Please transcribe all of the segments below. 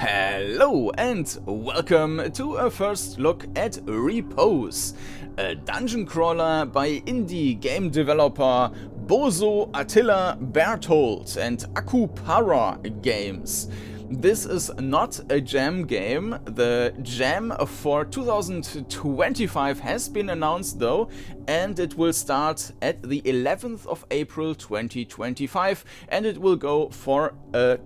Hello and welcome to a first look at REPOSE, a dungeon crawler by indie game developer Bozó, Attila, Bertold and Akupara games. This is not a jam game. The jam for 2025 has been announced though, and it will start at the 11th of April 2025 and it will go for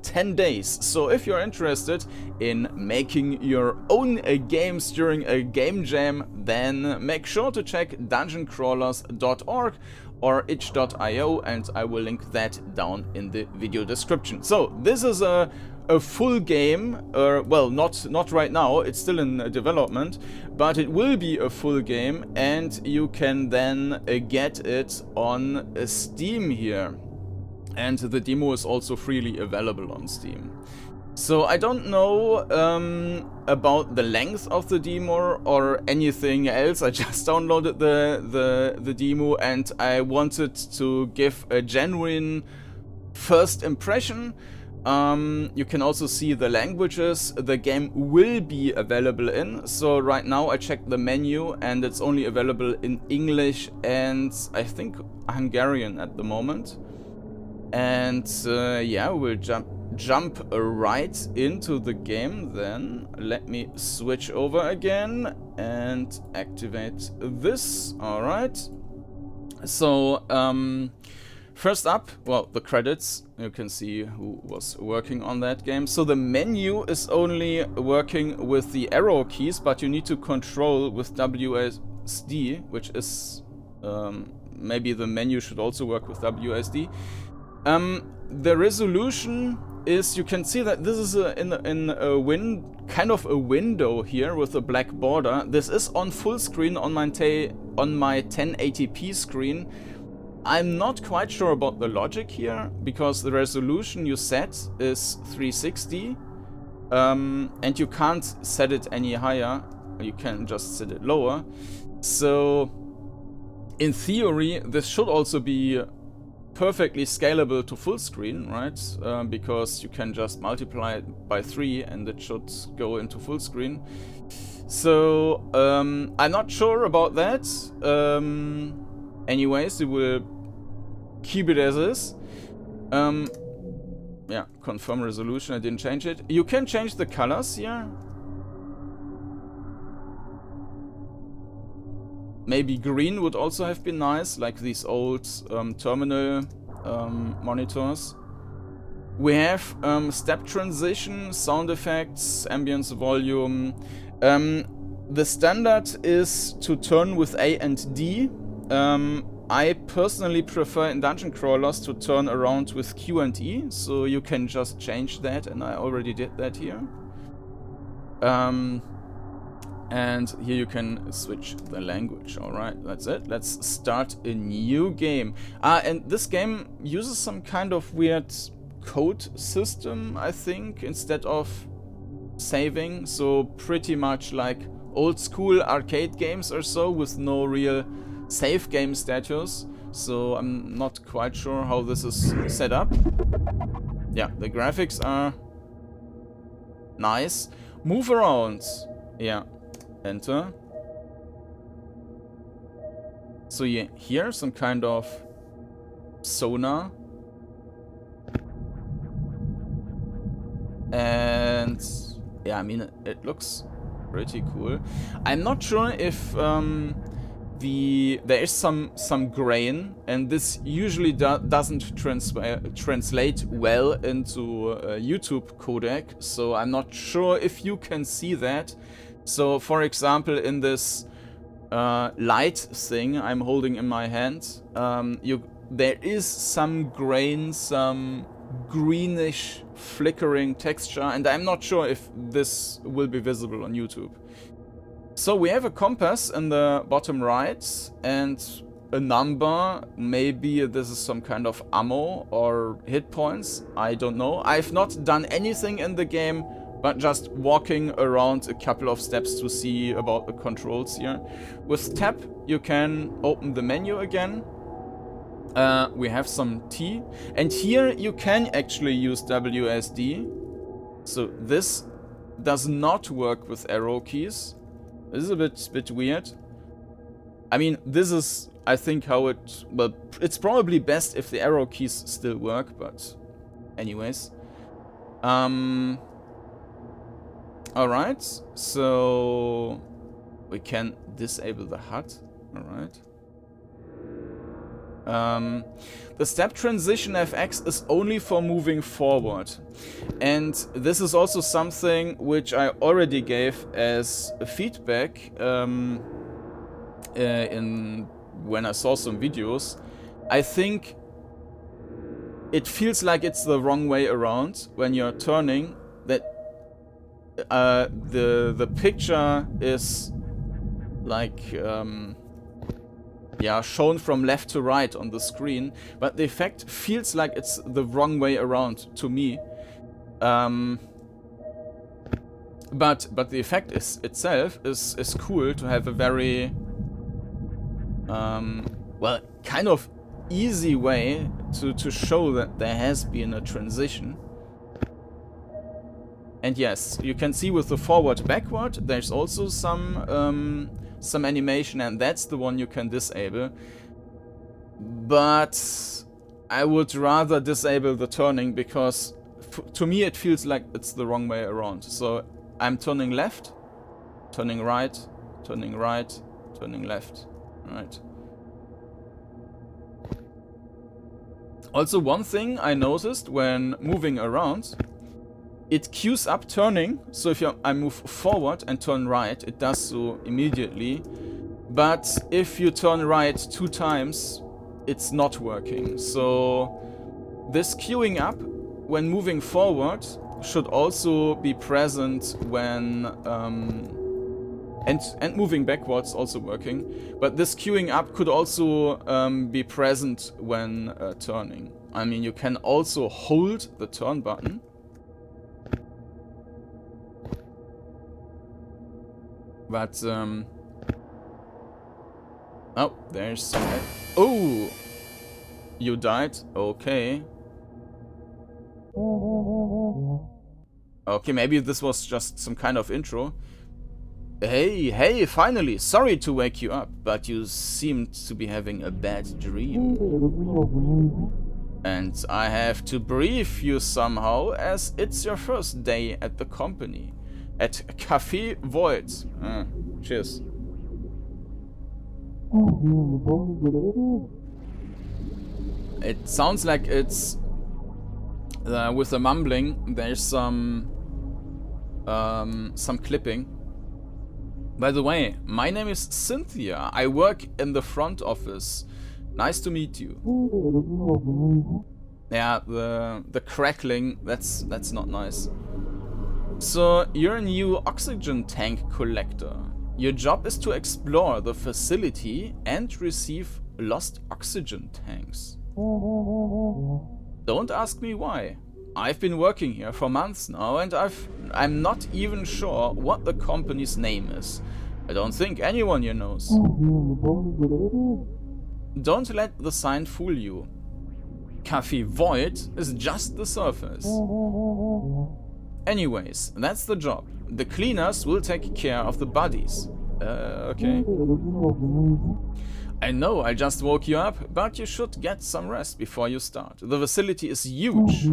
10 days. So if you're interested in making your own games during a game jam, then make sure to check dungeoncrawlers.org or itch.io, and I will link that down in the video description. So this is a full game, well, not right now, it's still in development, but it will be a full game, and you can then get it on Steam here. And the demo is also freely available on Steam. So I don't know about the length of the demo or anything else. I just downloaded the demo and I wanted to give a genuine first impression. You can also see the languages the game will be available in. So right now I checked the menu and it's only available in English and I think Hungarian at the moment. And yeah, we'll jump right into the game then. Let me switch over again and activate this. Alright. So, first up, well, the credits. You can see who was working on that game. So the menu is only working with the arrow keys, but you need to control with WSD, which is maybe the menu should also work with WSD. The resolution is, you can see that this is in a kind of a window here with a black border. This is on full screen on my 1080p screen. I'm not quite sure about the logic here, because the resolution you set is 360, and you can't set it any higher, you can just set it lower. So in theory this should also be perfectly scalable to full screen, right? Because you can just multiply it by 3 and it should go into full screen. So I'm not sure about that. Anyways, we will keep it as is. Yeah, confirm resolution, I didn't change it. You can change the colors here. Maybe green would also have been nice, like these old terminal monitors. We have step transition, sound effects, ambience volume. The standard is to turn with A and D. I personally prefer in dungeon crawlers to turn around with Q and E, so you can just change that, and I already did that here. And here you can switch the language. Alright, that's it. Let's start a new game. And this game uses some kind of weird code system, I think, instead of saving. So pretty much like old school arcade games or so, with no real save game status. So I'm not quite sure how this is set up. Yeah, the graphics are nice. Move around. Yeah. Enter. So you hear some kind of sonar. And yeah, I mean, it looks pretty cool. I'm not sure if there is some grain, and this usually doesn't translate well into a YouTube codec, so I'm not sure if you can see that. So, for example, in this light thing I'm holding in my hand, there is some grain, some greenish flickering texture, and I'm not sure if this will be visible on YouTube. So we have a compass in the bottom right and a number. Maybe this is some kind of ammo or hit points, I don't know. I've not done anything in the game, but just walking around a couple of steps to see about the controls here. With tab, you can open the menu again. We have some T, and here you can actually use WSD. So this does not work with arrow keys. This is a bit weird. I mean, this is, I think, how it... Well, it's probably best if the arrow keys still work, but... Anyways. Alright, so... We can disable the HUD. Alright. The step transition FX is only for moving forward. And this is also something which I already gave as feedback when I saw some videos. I think it feels like it's the wrong way around when you're turning, that the picture is like yeah, shown from left to right on the screen, but the effect feels like it's the wrong way around to me. But the effect itself is cool to have a very well, kind of easy way to show that there has been a transition. And yes, you can see with the forward-backward, there's also some animation, and that's the one you can disable. But I would rather disable the turning, because to me it feels like it's the wrong way around. So I'm turning left, turning right, turning right, turning left. Right. Also, one thing I noticed when moving around, it queues up turning. So if I move forward and turn right, it does so immediately. But if you turn right 2 times, it's not working. So this queuing up when moving forward should also be present when and moving backwards also working. But this queuing up could also be present when turning. I mean, you can also hold the turn button. But, oh, there's some... Oh! You died? Okay. Okay, maybe this was just some kind of intro. Hey, finally! Sorry to wake you up, but you seemed to be having a bad dream. And I have to brief you somehow, as it's your first day at the company. At Café Void. Cheers. It sounds like it's... with the mumbling, there's some clipping. By the way, my name is Cynthia. I work in the front office. Nice to meet you. Yeah, the crackling, that's not nice. So, you're a new oxygen tank collector. Your job is to explore the facility and receive lost oxygen tanks. Don't ask me why. I've been working here for months now, and I'm not even sure what the company's name is. I don't think anyone here knows. Don't let the sign fool you. Café Void is just the surface. Anyways, that's the job. The cleaners will take care of the bodies. Okay. I know I just woke you up, but you should get some rest before you start. The facility is huge.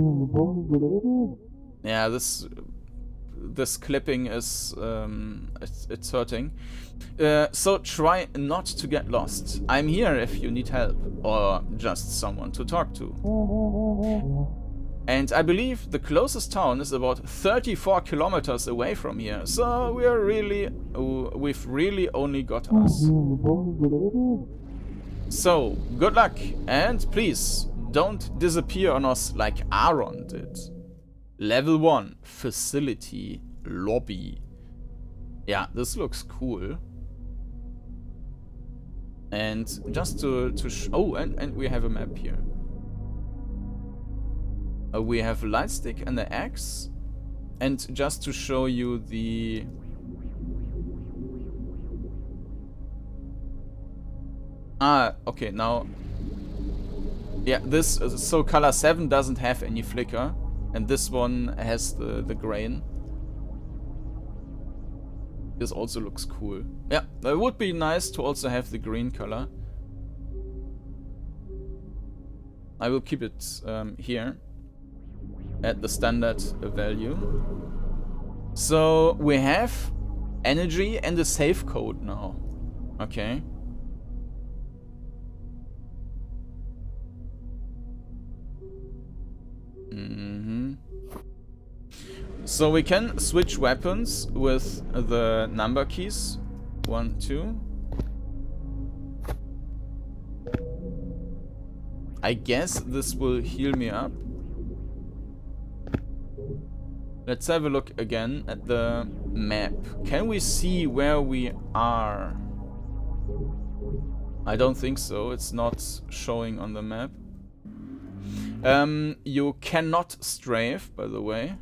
Yeah, this clipping is it's hurting. So try not to get lost. I'm here if you need help or just someone to talk to. And I believe the closest town is about 34 kilometers away from here. So we've really only got us. So, good luck, and please, don't disappear on us like Aaron did. Level 1, Facility Lobby. Yeah, this looks cool. And just to oh, and we have a map here. We have a light stick and the axe. And just to show you the... Ah, okay, now... Yeah, this... So color 7 doesn't have any flicker. And this one has the grain. This also looks cool. Yeah, it would be nice to also have the green color. I will keep it here at the standard value. So we have energy and a save code now. Okay. So we can switch weapons with the number keys. 1, 2. I guess this will heal me up. Let's have a look again at the map. Can we see where we are? I don't think so. It's not showing on the map. You cannot strafe, by the way.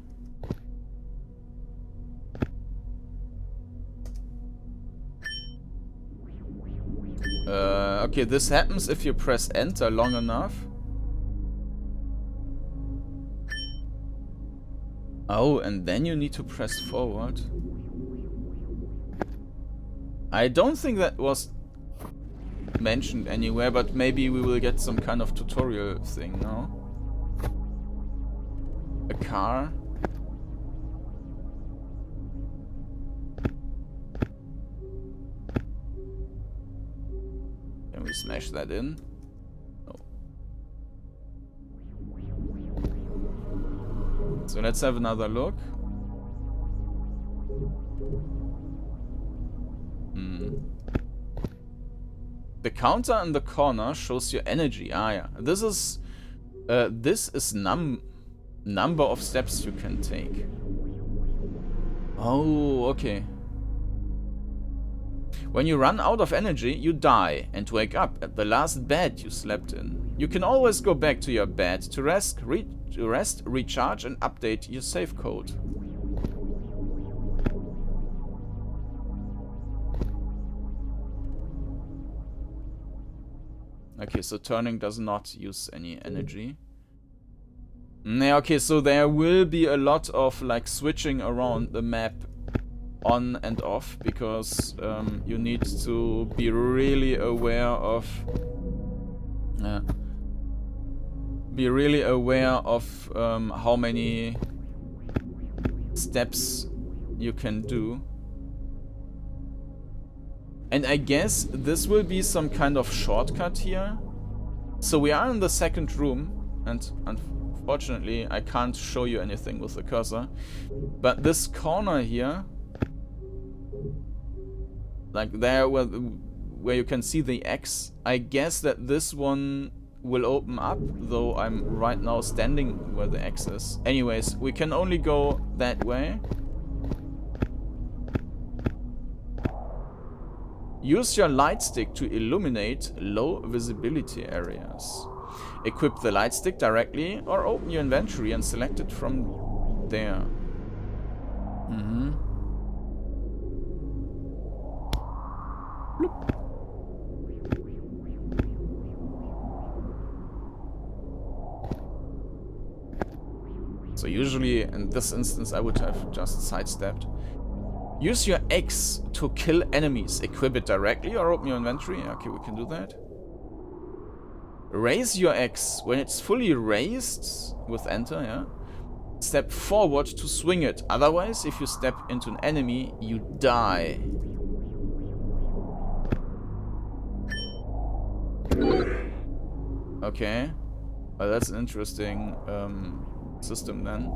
Okay, this happens if you press enter long enough. Oh, and then you need to press forward. I don't think that was mentioned anywhere, but maybe we will get some kind of tutorial thing now. A car. Can we smash that in? No. So let's have another look. The counter in the corner shows your energy. Ah, yeah. This is number of steps you can take. Oh, okay. When you run out of energy, you die and wake up at the last bed you slept in. You can always go back to your bed to rest, recharge, and update your save code. Okay, so turning does not use any energy. Yeah, okay, so there will be a lot of like switching around the map on and off, because you need to be really aware of how many steps you can do. And I guess this will be some kind of shortcut here. So we are in the second room, and unfortunately I can't show you anything with the cursor. But this corner here, like there where you can see the X, I guess that this one will open up, though I'm right now standing where the X is. Anyways, we can only go that way. Use your light stick to illuminate low visibility areas. Equip the light stick directly or open your inventory and select it from there. Bloop. So usually in this instance I would have just sidestepped. Use your X to kill enemies. Equip it directly or open your inventory. Okay, we can do that. Raise your X. When it's fully raised, with enter, yeah, step forward to swing it. Otherwise, if you step into an enemy, you die. Okay. Well, that's an interesting system then.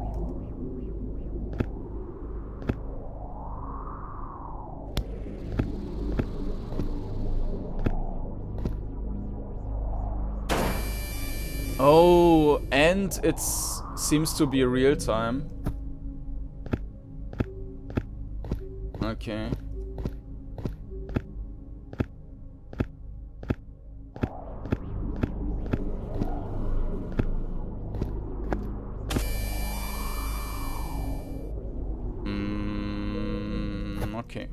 Oh, and it seems to be real time. Okay. Okay.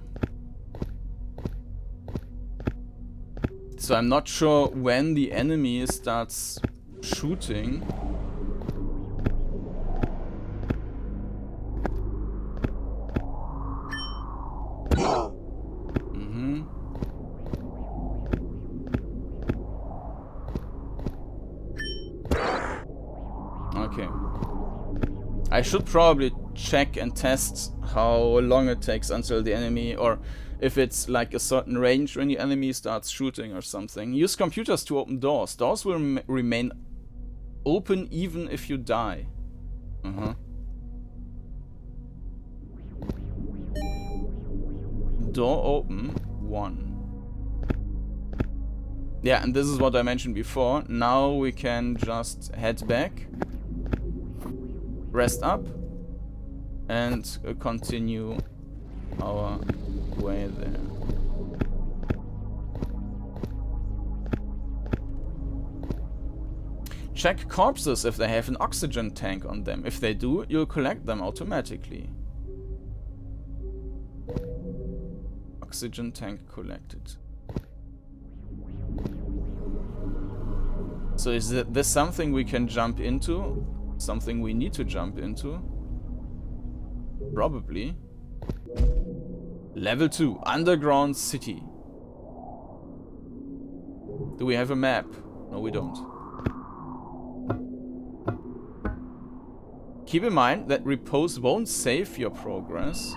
So I'm not sure when the enemy starts shooting. I should probably check and test how long it takes until the enemy, or if it's like a certain range when the enemy starts shooting or something. Use computers to open doors. Doors will remain open even if you die. Door open. 1. Yeah, and this is what I mentioned before. Now we can just head back, rest up, and continue our way there. Check corpses if they have an oxygen tank on them. If they do, you'll collect them automatically. Oxygen tank collected. So is this something we can jump into? Something we need to jump into? Probably. Level 2, Underground City. Do we have a map? No, we don't. Keep in mind that repose won't save your progress.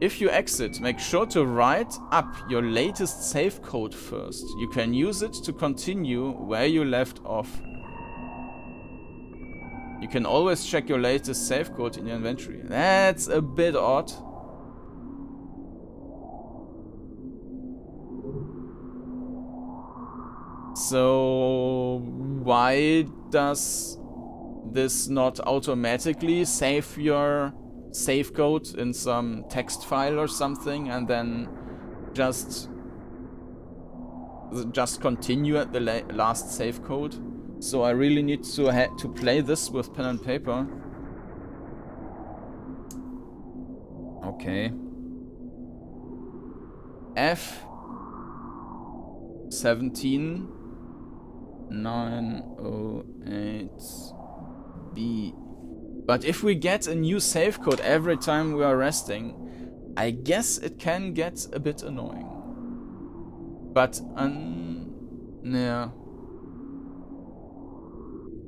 If you exit, make sure to write up your latest save code first. You can use it to continue where you left off. You can always check your latest save code in your inventory. That's a bit odd. So why does this not automatically save your save code in some text file or something, and then just continue at the last save code? So I really need to play this with pen and paper. Okay. F17 908 B. But if we get a new save code every time we are resting, I guess it can get a bit annoying. But, yeah.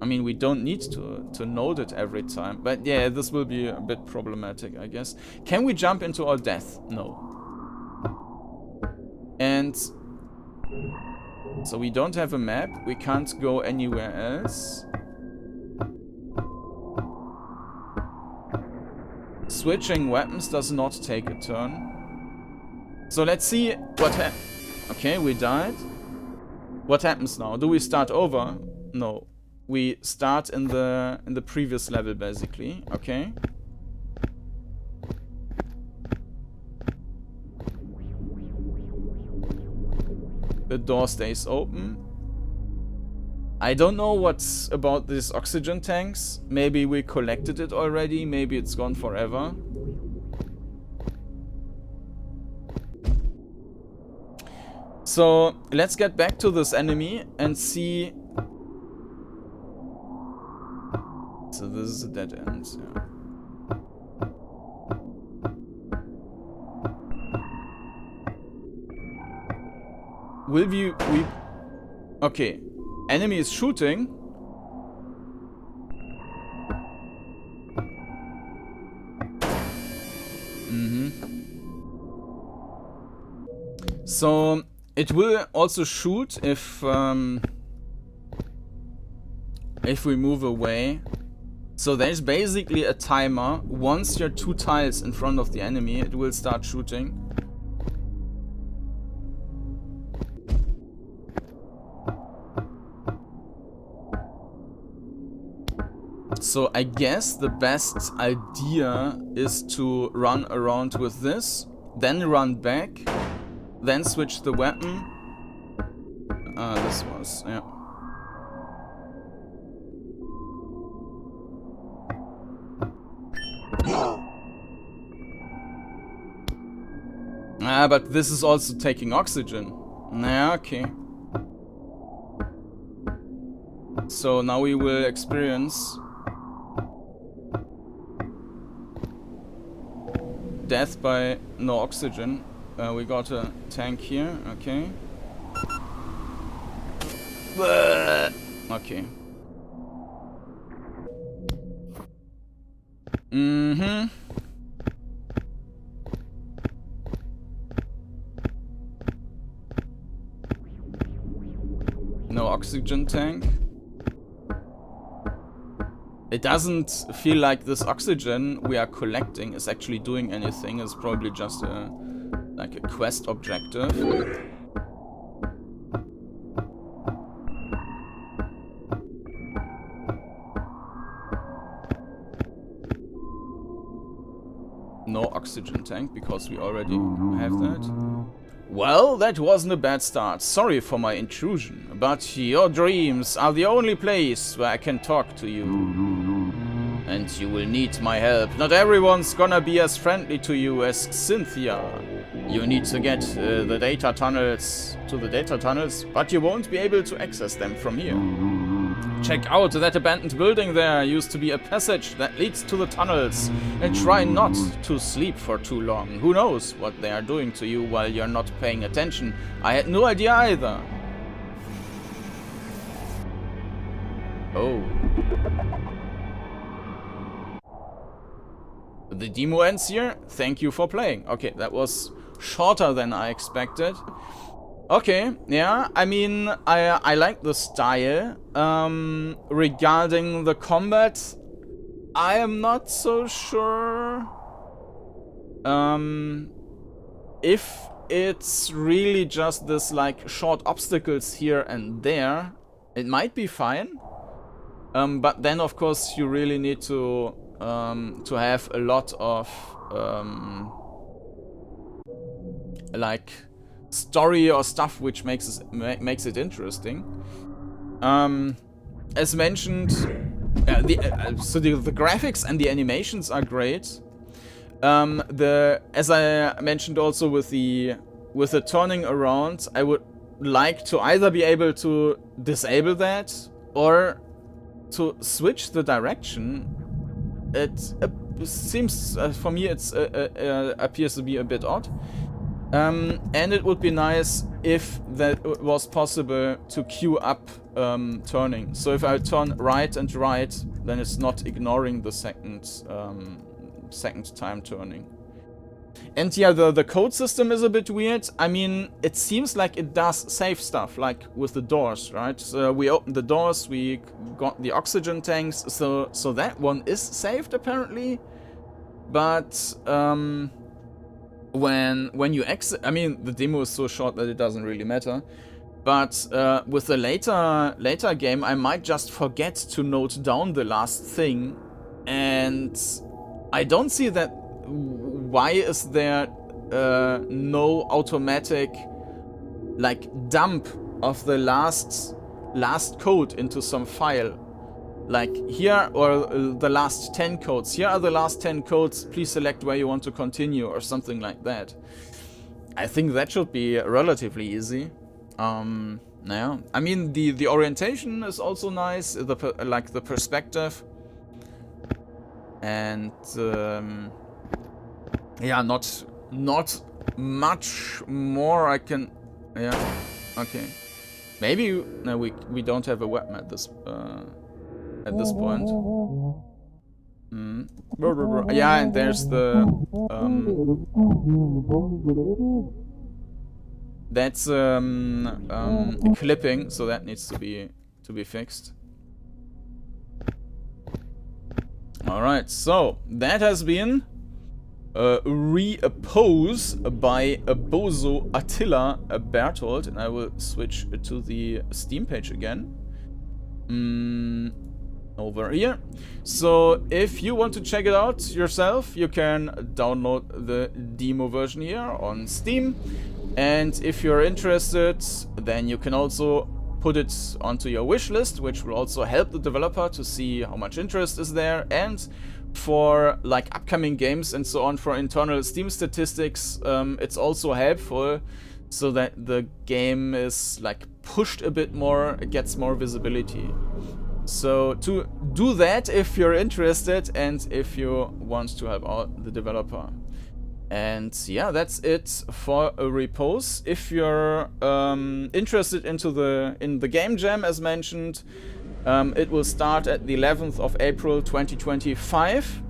I mean, we don't need to note it every time. But yeah, this will be a bit problematic, I guess. Can we jump into our death? No. And so we don't have a map. We can't go anywhere else. Switching weapons does not take a turn. So let's see what happens. Okay, we died. What happens now? Do we start over? No. We start in the previous level, basically. Okay. The door stays open. I don't know what's about these oxygen tanks. Maybe we collected it already. Maybe it's gone forever. So let's get back to this enemy and see. So this is a dead end. Yeah. Will we okay. Enemy is shooting. So it will also shoot if we move away. So there's basically a timer. Once you're 2 tiles in front of the enemy, it will start shooting. So I guess the best idea is to run around with this, then run back, then switch the weapon. This was, yeah. But this is also taking oxygen. Yeah, okay. So now we will experience death by no oxygen. We got a tank here, okay. Okay. Mm-hmm. No oxygen tank. It doesn't feel like this oxygen we are collecting is actually doing anything. It's probably just a like a quest objective. No oxygen tank because we already have that. Well, that wasn't a bad start. Sorry for my intrusion, but your dreams are the only place where I can talk to you. And you will need my help. Not everyone's gonna be as friendly to you as Cynthia. You need to get to the data tunnels, but you won't be able to access them from here. Check out that abandoned building there. Used to be a passage that leads to the tunnels. And try not to sleep for too long. Who knows what they are doing to you while you're not paying attention. I had no idea either. Oh. The demo ends here. Thank you for playing. Okay, that was shorter than I expected. Okay, yeah, I mean, I like the style. Regarding the combat, I am not so sure if it's really just this like short obstacles here and there. It might be fine, but then of course you really need to have a lot of like story or stuff which makes it interesting. As mentioned, so the graphics and the animations are great. As I mentioned also with the turning around, I would like to either be able to disable that or to switch the direction. It seems for me it appears to be a bit odd. And it would be nice if that was possible to queue up turning. So if I turn right and right, then it's not ignoring the second time turning. And yeah, the code system is a bit weird. I mean, it seems like it does save stuff, like with the doors, right? So we opened the doors, we got the oxygen tanks, so that one is saved apparently. But when you exit, I mean, the demo is so short that it doesn't really matter. But with the later game, I might just forget to note down the last thing, and I don't see that. Why is there no automatic like dump of the last code into some file? Like here, or the last 10 codes. Here are the last 10 codes. Please select where you want to continue, or something like that. I think that should be relatively easy. Yeah. I mean, the orientation is also nice. Like the perspective, and yeah, not much more I can. Yeah. Okay. Maybe no, we don't have a weapon at this point. Yeah, and there's the that's clipping, so that needs to be fixed. All right, so that has been REPOSE by Bozó, Attila, Bertold, and I will switch to the Steam page again. Over here. So if you want to check it out yourself, you can download the demo version here on Steam, and if you're interested, then you can also put it onto your wish list, which will also help the developer to see how much interest is there, and for like upcoming games and so on, for internal Steam statistics, it's also helpful so that the game is like pushed a bit more, it gets more visibility. So to do that if you're interested and if you want to help out the developer. And yeah, that's it for REPOSE. If you're interested in the game jam, as mentioned, it will start at the 11th of April 2025.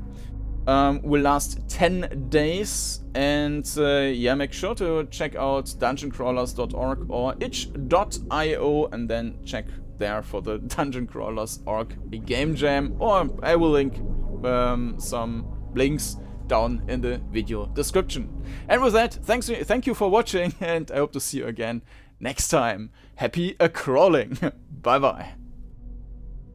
will last 10 days, and yeah, make sure to check out dungeoncrawlers.org or itch.io and then check there for the Dungeon Crawlers org game jam, or I will link some links down in the video description. And with that, thank you for watching, and I hope to see you again next time. Happy crawling! Bye bye!